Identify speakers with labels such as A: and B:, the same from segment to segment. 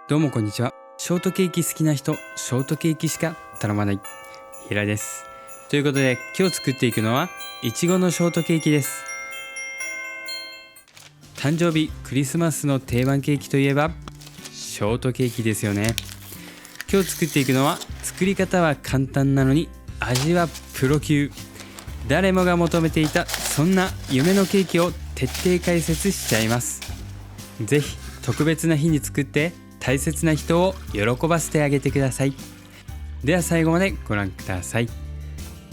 A: どうもこんにちは。ショートケーキ好きな人、ショートケーキしか頼まない平です。ということで今日作っていくのはいちごのショートケーキです。誕生日、クリスマスの定番ケーキといえばショートケーキですよね。今日作っていくのは作り方は簡単なのに味はプロ級、誰もが求めていたそんな夢のケーキを徹底解説しちゃいます。ぜひ特別な日に作って大切な人を喜ばせてあげてください。では最後までご覧ください。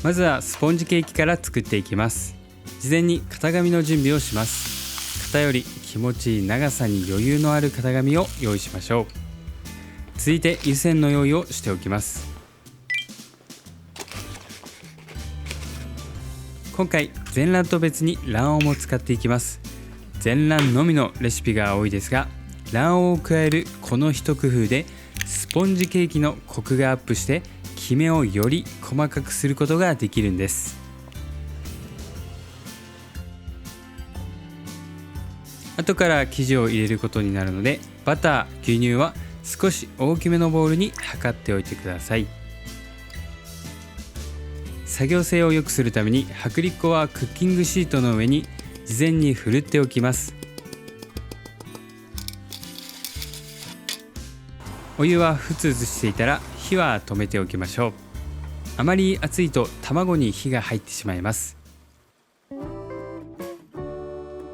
A: まずはスポンジケーキから作っていきます。事前に型紙の準備をします。型より気持ちいい長さに余裕のある型紙を用意しましょう。続いて湯煎の用意をしておきます。今回全卵と別に卵黄も使っていきます。全卵のみのレシピが多いですが、卵黄を加えるこの一工夫でスポンジケーキのコクがアップしてキメをより細かくすることができるんです。後から生地を入れることになるので、バター、牛乳は少し大きめのボウルに量っておいてください。作業性を良くするために薄力粉はクッキングシートの上に事前にふるっておきます。お湯はふつふつしていたら火は止めておきましょう。あまり熱いと卵に火が入ってしまいます。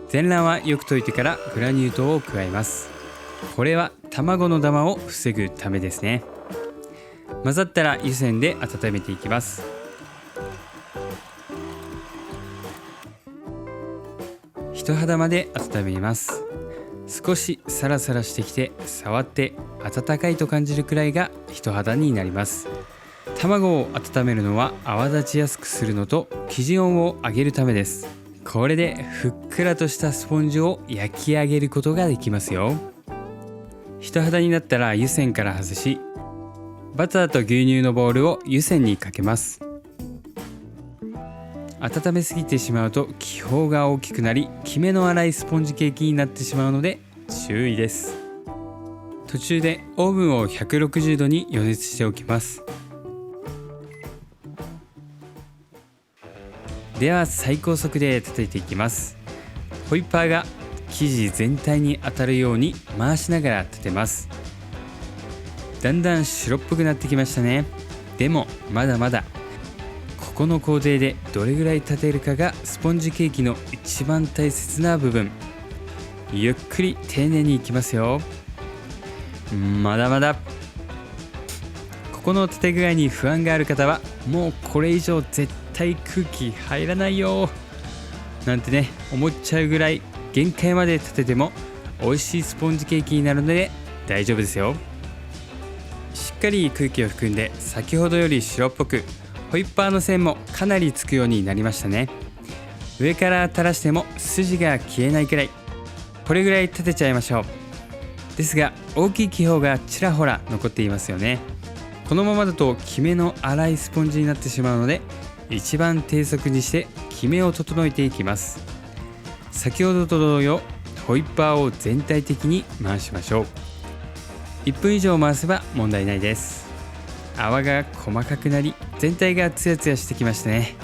A: 全卵はよく溶いてからグラニュー糖を加えます。これは卵のダマを防ぐためですね。混ざったら湯煎で温めていきます。人肌まで温めます。少しサラサラしてきて触って温かいと感じるくらいが人肌になります。卵を温めるのは泡立ちやすくするのと生地温を上げるためです。これでふっくらとしたスポンジを焼き上げることができますよ。人肌になったら湯煎から外し、バターと牛乳のボウルを湯煎にかけます。温めすぎてしまうと気泡が大きくなり、キメの粗いスポンジケーキになってしまうので注意です。途中でオーブンを160度に予熱しておきます。では最高速で叩いていきます。ホイッパーが生地全体に当たるように回しながら立てます。だんだん白っぽくなってきましたね。でもまだまだ。この工程でどれぐらい立てるかがスポンジケーキの一番大切な部分。ゆっくり丁寧にいきますよ。まだまだ。ここの立て具合に不安がある方はもうこれ以上絶対空気入らないよなんてね思っちゃうぐらい限界まで立てても美味しいスポンジケーキになるので大丈夫ですよ。しっかり空気を含んで先ほどより白っぽく、ホイッパーの線もかなりつくようになりましたね。上から垂らしても筋が消えないくらい、これぐらい立てちゃいましょう。ですが大きい気泡がちらほら残っていますよね。このままだとキメの粗いスポンジになってしまうので、一番低速にしてキメを整えていきます。先ほどと同様ホイッパーを全体的に回しましょう。1分以上回せば問題ないです。泡が細かくなり全体がツヤツヤしてきましたね。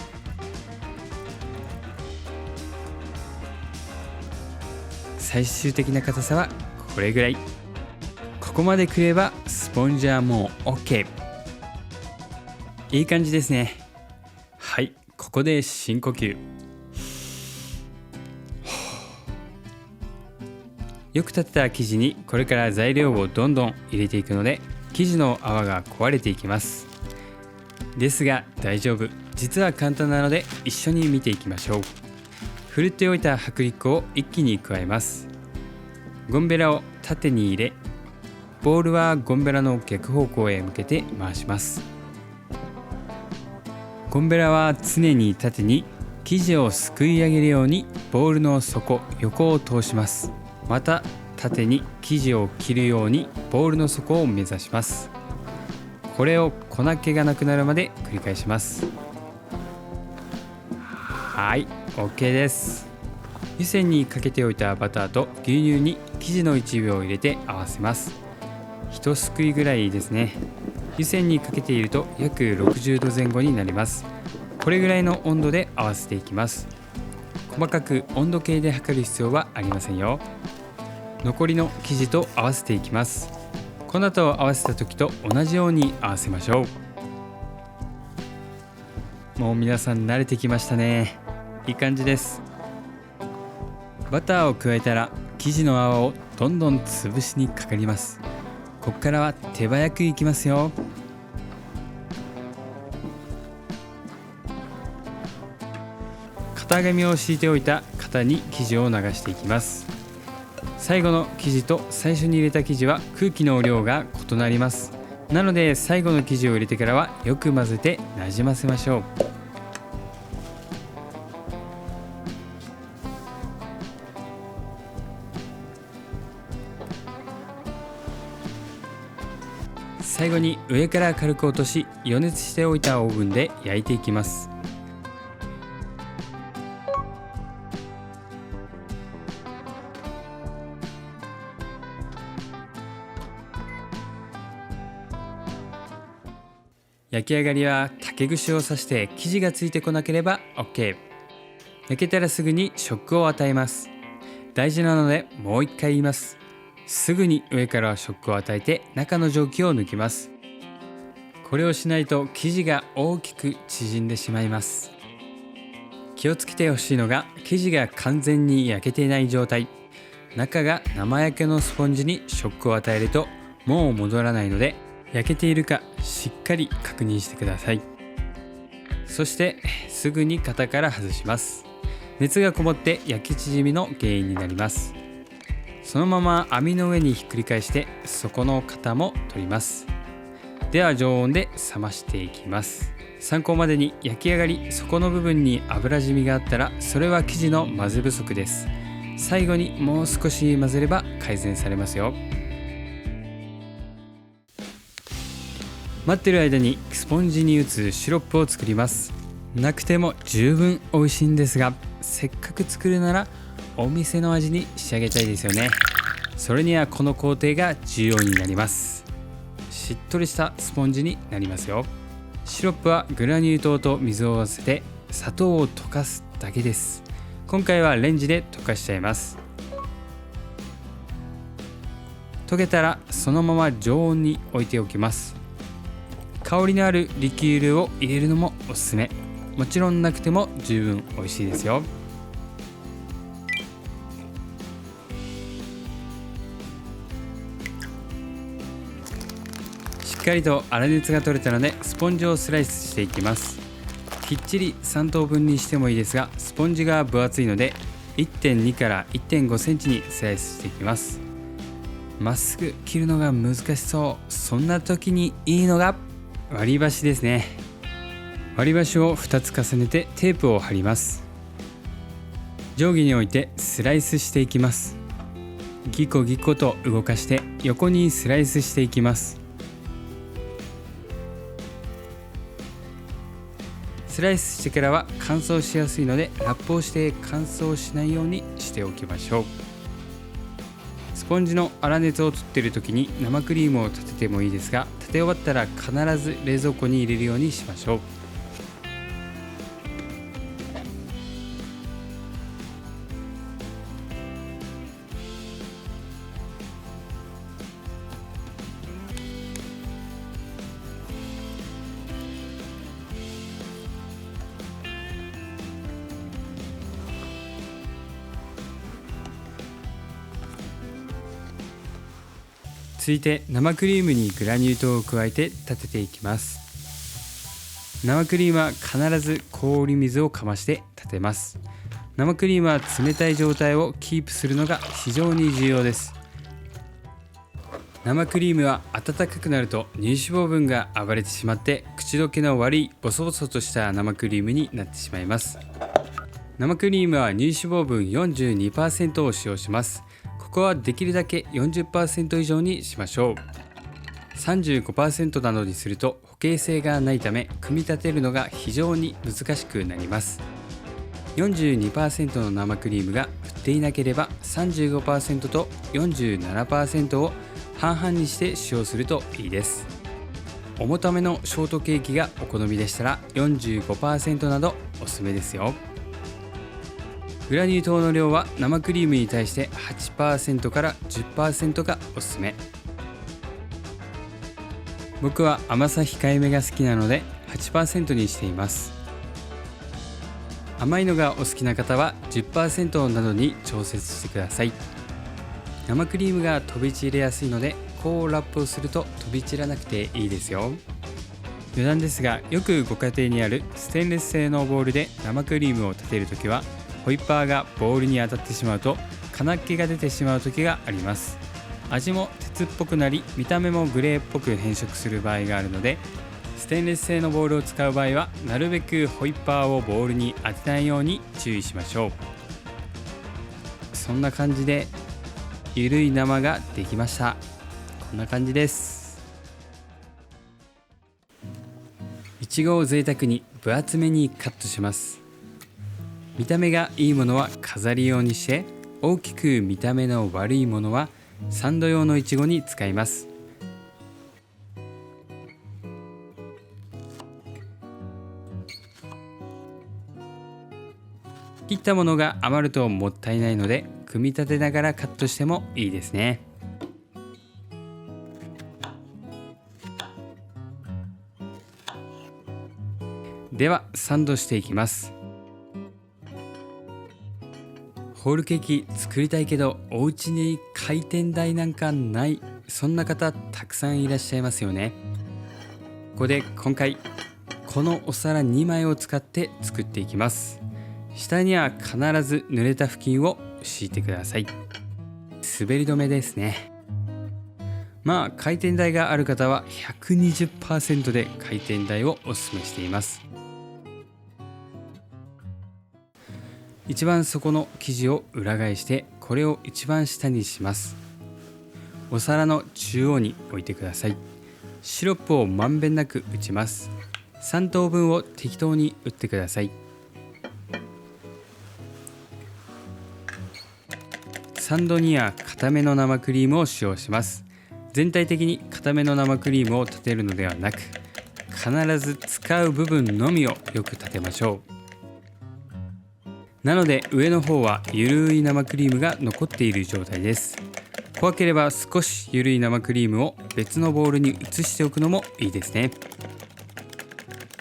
A: 最終的な硬さはこれぐらい。ここまでくればスポンジはもう OK。 いい感じですね。はい、ここで深呼吸。よく立てた生地にこれから材料をどんどん入れていくので生地の泡が壊れていきます。ですが大丈夫、実は簡単なので一緒に見ていきましょう。ふるっておいた薄力粉を一気に加えます。ゴンベラを縦に入れ、ボウルはゴンベラの逆方向へ向けて回します。ゴンベラは常に縦に生地をすくい上げるようにボウルの底、横を通します。また縦に生地を切るようにボウルの底を目指します。これを粉気がなくなるまで繰り返します。はい、 OK です。湯煎にかけておいたバターと牛乳に生地の一部を入れて合わせます。一すくいぐらいですね。湯煎にかけていると約60度前後になります。これぐらいの温度で合わせていきます。細かく温度計で測る必要はありませんよ。残りの生地と合わせていきます。粉と合わせた時と同じように合わせましょう。もう皆さん慣れてきましたね。いい感じです。バターを加えたら生地の泡をどんどん潰しにかかります。ここからは手早くいきますよ。型紙を敷いておいた型に生地を流していきます。最後の生地と最初に入れた生地は空気の量が異なります。なので最後の生地を入れてからはよく混ぜてなじませましょう。最後に上から軽く落とし、予熱しておいたオーブンで焼いていきます。焼き上がりは竹串を刺して生地がついてこなければ OK。 焼けたらすぐに食を与えます。大事なのでもう一回言います。すぐに上から食を与えて中の蒸気を抜きます。これをしないと生地が大きく縮んでしまいます。気をつけてほしいのが、生地が完全に焼けていない状態、中が生焼けのスポンジに食を与えるともう戻らないので、焼けているかしっかり確認してください。そしてすぐに型から外します。熱がこもって焼き縮みの原因になります。そのまま網の上にひっくり返して底の型も取ります。では常温で冷ましていきます。参考までに、焼き上がり底の部分に油染みがあったらそれは生地の混ぜ不足です。最後にもう少し混ぜれば改善されますよ。待ってる間にスポンジに打つシロップを作ります。なくても十分美味しいんですが、せっかく作るならお店の味に仕上げたいですよね。それにはこの工程が重要になります。しっとりしたスポンジになりますよ。シロップはグラニュー糖と水を合わせて砂糖を溶かすだけです。今回はレンジで溶かしちゃいます。溶けたらそのまま常温に置いておきます。香りのあるリキュールを入れるのもおすすめ。もちろんなくても十分美味しいですよ。しっかりと粗熱が取れたのでスポンジをスライスしていきます。きっちり3等分にしてもいいですが、スポンジが分厚いので 1.2 から 1.5 センチにスライスしていきます。まっすぐ切るのが難しそう。そんな時にいいのが割り箸ですね。割り箸を2つ重ねてテープを貼ります。上下に置いてスライスしていきます。ギコギコと動かして横にスライスしていきます。スライスしてからは乾燥しやすいのでラップをして乾燥しないようにしておきましょう。スポンジの粗熱を取っている時に生クリームを立ててもいいですが、立て終わったら必ず冷蔵庫に入れるようにしましょう。続いて生クリームにグラニュー糖を加えて立てていきます。生クリームは必ず氷水をかまして立てます。生クリームは冷たい状態をキープするのが非常に重要です。生クリームは温かくなると乳脂肪分が暴れてしまって口どけの悪いボソボソとした生クリームになってしまいます。生クリームは乳脂肪分 42% を使用します。ここはできるだけ 40% 以上にしましょう。35% などにすると固形性がないため組み立てるのが非常に難しくなります。42% の生クリームが振っていなければ 35% と 47% を半々にして使用するといいです。重ためのショートケーキがお好みでしたら 45% などおすすめですよ。グラニュー糖の量は生クリームに対して 8% から 10% がおすすめ。僕は甘さ控えめが好きなので 8% にしています。甘いのがお好きな方は 10% などに調節してください。生クリームが飛び散りやすいのでこうラップをすると飛び散らなくていいですよ。余談ですが、よくご家庭にあるステンレス製のボウルで生クリームを立てるときはホイッパーがボウルに当たってしまうと金っ気が出てしまう時があります。味も鉄っぽくなり見た目もグレーっぽく変色する場合があるので、ステンレス製のボウルを使う場合はなるべくホイッパーをボウルに当てないように注意しましょう。そんな感じでゆるい生ができました。こんな感じです。いちごを贅沢に分厚めにカットします。見た目がいいものは飾り用にして、大きく見た目の悪いものはサンド用のいちごに使います。切ったものが余るともったいないので、組み立てながらカットしてもいいですね。ではサンドしていきます。ホールケーキ作りたいけどお家に回転台なんかない、そんな方たくさんいらっしゃいますよね。ここで今回このお皿2枚を使って作っていきます。下には必ず濡れた布巾を敷いてください。滑り止めですね。まあ回転台がある方は 120% で回転台をおすすめしています。一番底の生地を裏返してこれを一番下にします。お皿の中央に置いてください。シロップをまんべんなく打ちます。3等分を適当に打ってください。サンドには固めの生クリームを使用します。全体的に固めの生クリームを立てるのではなく、必ず使う部分のみをよく立てましょう。なので上の方はゆるい生クリームが残っている状態です。怖ければ少しゆるい生クリームを別のボウルに移しておくのもいいですね。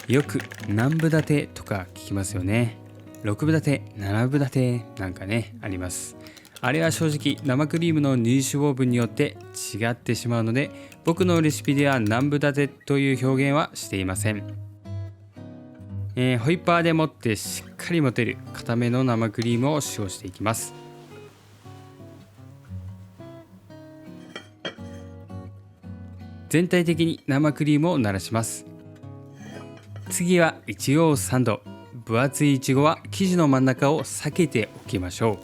A: よく何分立てとか聞きますよね。6分立て、7分立てなんかねあります。あれは正直生クリームの乳脂肪分によって違ってしまうので、僕のレシピでは何分立てという表現はしていません。ホイッパーで持ってしっかり持てる固めの生クリームを使用していきます。全体的に生クリームをならします。次はいちごをサンド。分厚いいちごは生地の真ん中を避けておきましょう。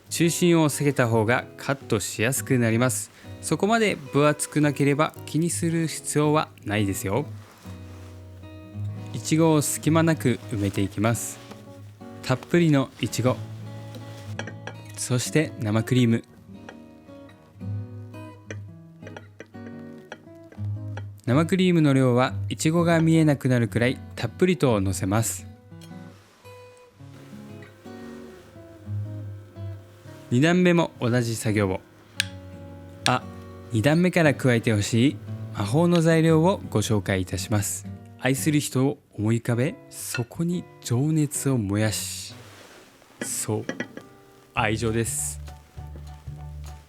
A: 中心を下げた方がカットしやすくなります。そこまで分厚くなければ気にする必要はないですよ。いちごを隙間なく埋めていきます。たっぷりのいちご、そして生クリーム、生クリームの量はいちごが見えなくなるくらいたっぷりとのせます。2段目も同じ作業を。2段目から加えてほしい魔法の材料をご紹介いたします。愛する人を思い浮かべ、そこに情熱を燃やし、そう、愛情です。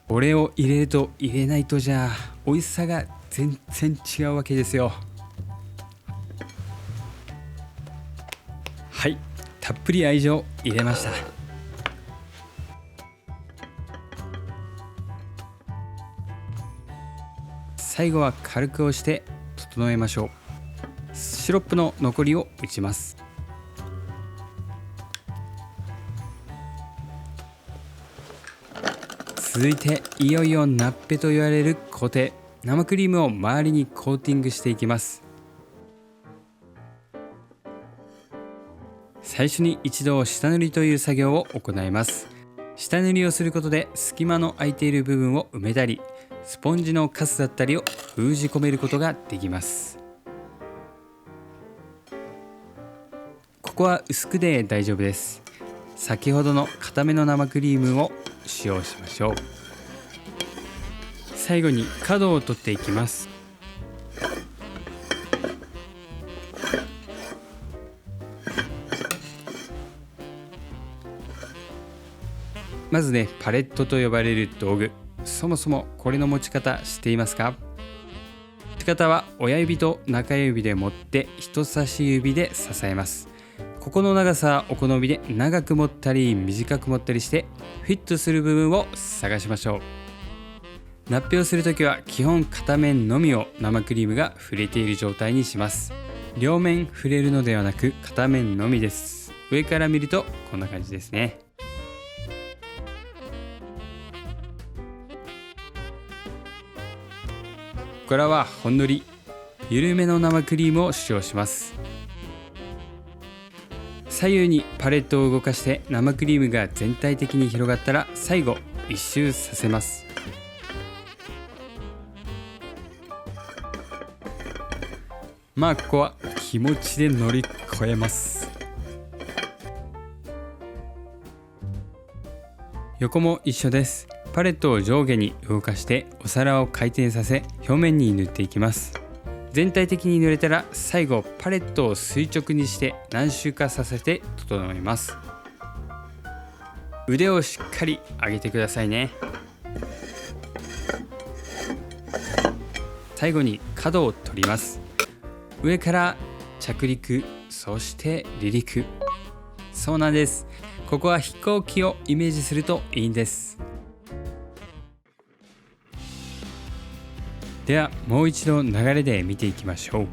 A: これを入れると入れないとじゃ美味しさが全然違うわけですよ。はい、たっぷり愛情入れました。最後は軽く押して整えましょう。シロップの残りを打ちます。続いていよいよナッペと言われる工程、生クリームを周りにコーティングしていきます。最初に一度下塗りという作業を行います。下塗りをすることで隙間の空いている部分を埋めたり、スポンジのカスだったりを封じ込めることができます。ここは薄くで大丈夫です。先ほどの固めの生クリームを使用しましょう。最後に角を取っていきます。まずね、パレットと呼ばれる道具、そもそもこれの持ち方知っていますか？持ち方は親指と中指で持って人差し指で支えます。ここの長さはお好みで長く持ったり短く持ったりしてフィットする部分を探しましょう。ナッペをするときは基本片面のみを生クリームが触れている状態にします。両面触れるのではなく片面のみです。上から見るとこんな感じですね。ここからはほんのり緩めの生クリームを使用します。左右にパレットを動かして生クリームが全体的に広がったら最後一周させます。まあここは気持ちで乗り越えます。横も一緒です。パレットを上下に動かしてお皿を回転させ表面に塗っていきます。全体的に塗れたら最後パレットを垂直にして何周かさせて整えます。腕をしっかり上げてくださいね。最後に角を取ります。上から着陸、そして離陸。そうなんです。ここは飛行機をイメージするといいんです。ではもう一度流れで見ていきましょう。